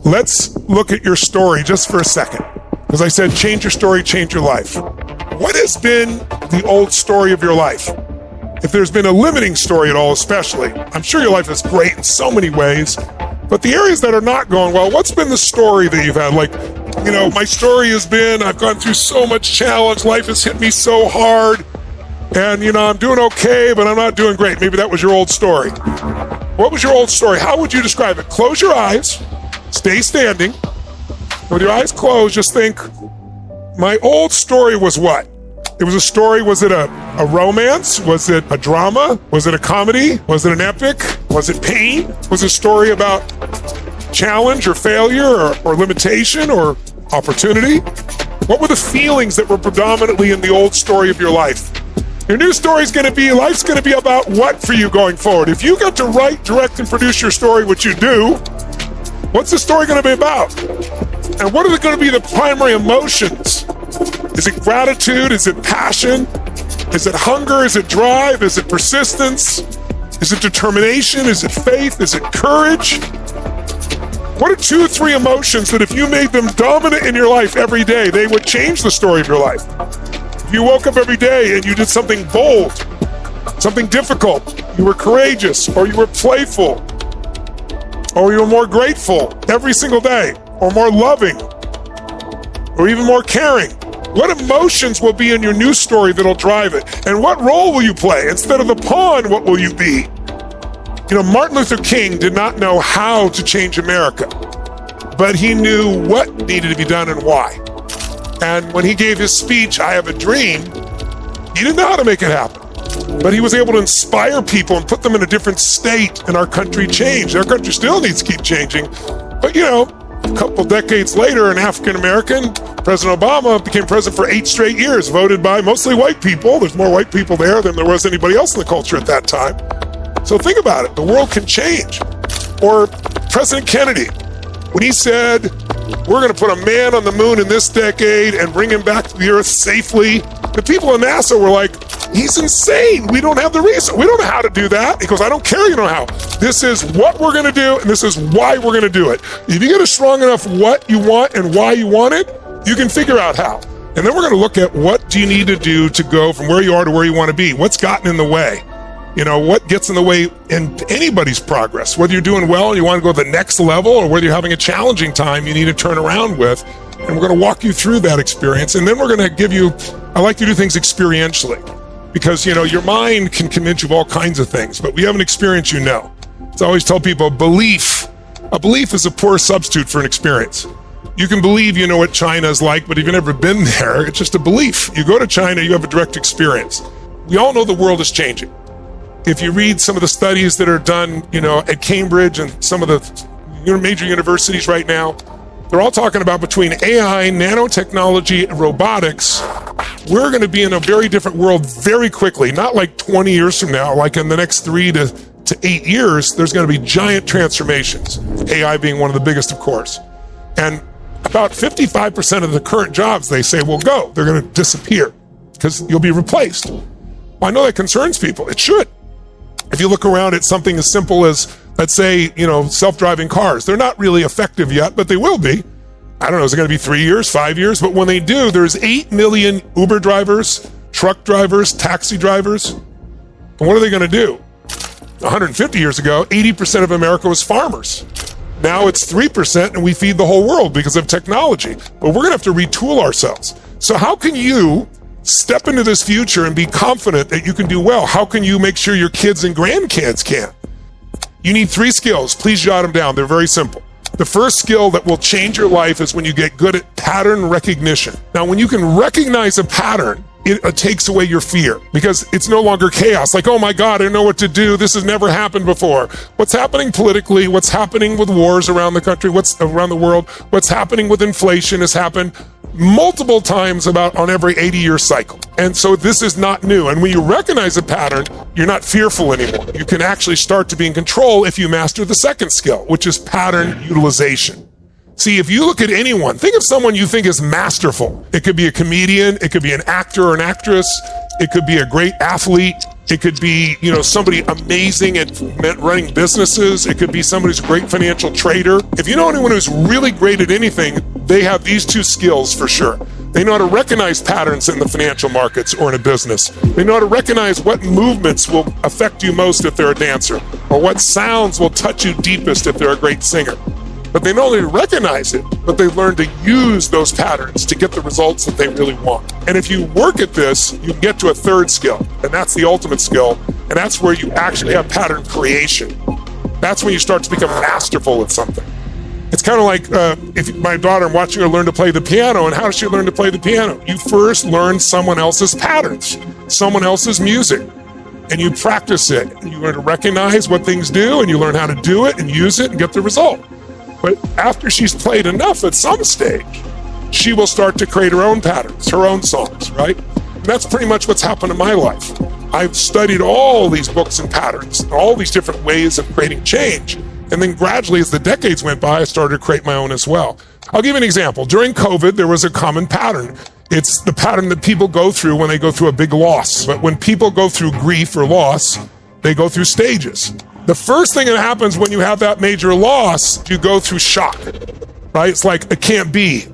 Let's look at your story just for a second. As I said, change your story, change your life. What has been the old story of your life? If there's been a limiting story at all, especially, I'm sure your life is great in so many ways, but the areas that are not going well, what's been the story that you've had? Like, my story has been, I've gone through so much challenge, life has hit me so hard, and, I'm doing okay, but I'm not doing great. Maybe that was your old story. What was your old story? How would you describe it? Close your eyes, stay standing. With your eyes closed, just think, my old story was what? It was a story. Was it a romance? Was it a drama? Was it a comedy? Was it an epic? Was it pain? Was it a story about challenge or failure or limitation or opportunity? What were the feelings that were predominantly in the old story of your life? Your new story is going to be, life's going to be about what for you going forward? If you get to write, direct, and produce your story, which you do, what's the story going to be about? And what are going to be the primary emotions? Is it gratitude? Is it passion? Is it hunger? Is it drive? Is it persistence? Is it determination? Is it faith? Is it courage? What are 2 or 3 emotions that if you made them dominant in your life every day, they would change the story of your life? If you woke up every day and you did something bold, something difficult, you were courageous, or you were playful, or you were more grateful every single day, or more loving, or even more caring. What emotions will be in your new story that'll drive it? And what role will you play? Instead of the pawn, what will you be? Martin Luther King did not know how to change America, but he knew what needed to be done and why. And when he gave his speech, I Have a Dream, he didn't know how to make it happen. But he was able to inspire people and put them in a different state, and our country changed. Our country still needs to keep changing. But, a couple decades later, an African-American, President Obama, became president for 8 straight years, voted by mostly white people. There's more white people there than there was anybody else in the culture at that time. So think about it. The world can change. Or President Kennedy, when he said, we're going to put a man on the moon in this decade and bring him back to the earth safely, the people in NASA were like, he's insane. We don't have the reason. We don't know how to do that. He goes, I don't care you know how. This is what we're going to do, and this is why we're going to do it. If you get a strong enough what you want and why you want it, you can figure out how. And then we're going to look at what do you need to do to go from where you are to where you want to be. What's gotten in the way? What gets in the way in anybody's progress? Whether you're doing well and you want to go to the next level, or whether you're having a challenging time you need to turn around with. And we're going to walk you through that experience. And then we're going to give you, I like to do things experientially. Because, your mind can convince you of all kinds of things, but we have an experience, So I always tell people, a belief is a poor substitute for an experience. You can believe you know what China is like, but if you've never been there, it's just a belief. You go to China, you have a direct experience. We all know the world is changing. If you read some of the studies that are done, at Cambridge and some of the major universities right now, they're all talking about between AI, nanotechnology, and robotics, we're going to be in a very different world very quickly. Not like 20 years from now, like in the next 3 to 8 years, there's going to be giant transformations. AI being one of the biggest, of course. And about 55% of the current jobs, they say, will go. They're going to disappear because you'll be replaced. Well, I know that concerns people. It should. If you look around at something as simple as, let's say, self-driving cars, they're not really effective yet, but they will be. I don't know, is it going to be 3 years, 5 years? But when they do, there's 8 million Uber drivers, truck drivers, taxi drivers. And what are they going to do? 150 years ago, 80% of America was farmers. Now it's 3% and we feed the whole world because of technology. But we're going to have to retool ourselves. So how can you step into this future and be confident that you can do well? How can you make sure your kids and grandkids can? You need 3 skills. Please jot them down. They're very simple. The first skill that will change your life is when you get good at pattern recognition. Now, when you can recognize a pattern, it takes away your fear because it's no longer chaos. Like, oh my God, I don't know what to do. This has never happened before. What's happening politically? What's happening with wars around the country? What's around the world? What's happening with inflation has happened multiple times about on every 80-year cycle. And so this is not new. And when you recognize a pattern, you're not fearful anymore. You can actually start to be in control if you master the second skill, which is pattern utilization. See, if you look at anyone, think of someone you think is masterful. It could be a comedian, it could be an actor or an actress, it could be a great athlete, it could be, somebody amazing at running businesses, it could be somebody who's a great financial trader. If you know anyone who's really great at anything, they have these two skills for sure. They know how to recognize patterns in the financial markets or in a business. They know how to recognize what movements will affect you most if they're a dancer, or what sounds will touch you deepest if they're a great singer. But they not only recognize it, but they learn to use those patterns to get the results that they really want. And if you work at this, you can get to a third skill, and that's the ultimate skill, and that's where you actually have pattern creation. That's when you start to become masterful at something. It's kind of like if my daughter, I'm watching her learn to play the piano, and how does she learn to play the piano? You first learn someone else's patterns, someone else's music, and you practice it. And you learn to recognize what things do, and you learn how to do it and use it and get the result. But after she's played enough at some stage, she will start to create her own patterns, her own songs, right? And that's pretty much what's happened in my life. I've studied all these books and patterns, all these different ways of creating change. And then gradually, as the decades went by, I started to create my own as well. I'll give you an example. During COVID, there was a common pattern. It's the pattern that people go through when they go through a big loss. But when people go through grief or loss, they go through stages. The first thing that happens when you have that major loss, you go through shock, right? It's like, it can't be,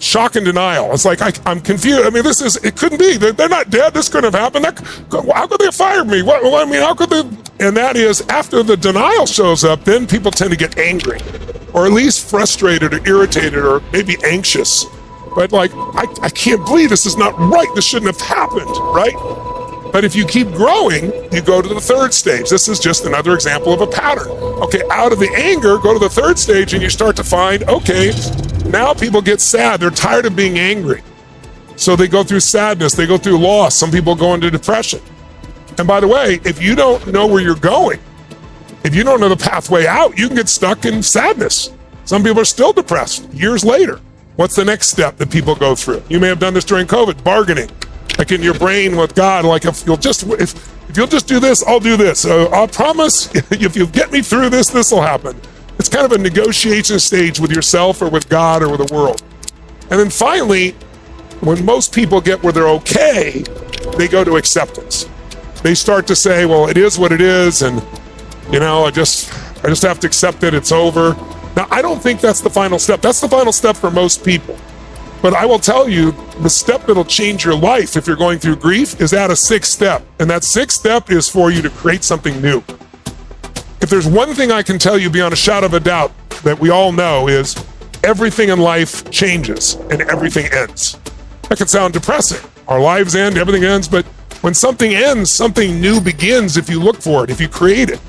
shock and denial. It's like, I'm confused. I mean, it couldn't be. They're not dead. This couldn't have happened. How could they have fired me? How could they? And that is, after the denial shows up, then people tend to get angry, or at least frustrated or irritated or maybe anxious. But I can't believe this is not right. This shouldn't have happened, right? But if you keep growing, you go to the third stage. This is just another example of a pattern. Okay, out of the anger, go to the third stage and you start to find, okay, now people get sad. They're tired of being angry. So they go through sadness, they go through loss. Some people go into depression. And by the way, if you don't know where you're going, if you don't know the pathway out, you can get stuck in sadness. Some people are still depressed years later. What's the next step that people go through? You may have done this during COVID, bargaining. Like in your brain with God, like if you'll just do this, I'll do this. I'll promise if you get me through this, this will happen. It's kind of a negotiation stage with yourself or with God or with the world. And then finally, when most people get where they're okay, they go to acceptance. They start to say, well, it is what it is, and I just have to accept it. It's over. Now, I don't think that's the final step. That's the final step for most people. But I will tell you, the step that'll change your life if you're going through grief is at a sixth step. And that sixth step is for you to create something new. If there's one thing I can tell you beyond a shadow of a doubt that we all know is everything in life changes and everything ends. That can sound depressing. Our lives end, everything ends, but when something ends, something new begins if you look for it, if you create it.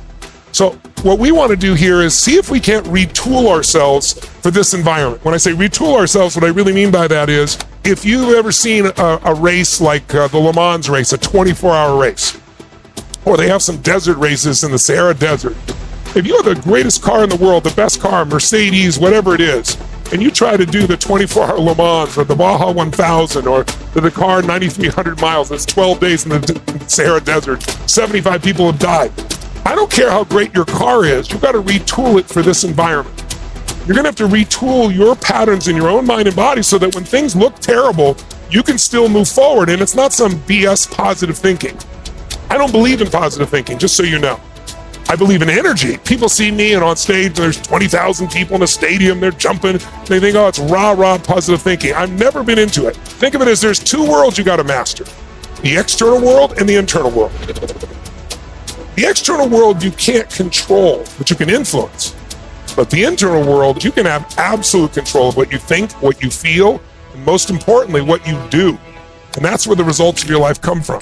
So what we want to do here is see if we can't retool ourselves for this environment. When I say retool ourselves, what I really mean by that is if you've ever seen a race like the Le Mans race, a 24-hour race, or they have some desert races in the Sahara Desert. If you have the greatest car in the world, the best car, Mercedes, whatever it is, and you try to do the 24-hour Le Mans or the Baja 1000 or the Dakar 9,300 miles, that's 12 days in the Sahara Desert, 75 people have died. I don't care how great your car is, you've got to retool it for this environment. You're going to have to retool your patterns in your own mind and body so that when things look terrible, you can still move forward, and it's not some BS positive thinking. I don't believe in positive thinking, just so you know. I believe in energy. People see me and on stage, there's 20,000 people in a stadium, they're jumping, they think, oh, it's rah-rah positive thinking. I've never been into it. Think of it as there's two worlds you got to master. The external world and the internal world. The external world you can't control, but you can influence. But the internal world, you can have absolute control of what you think, what you feel, and most importantly, what you do. And that's where the results of your life come from.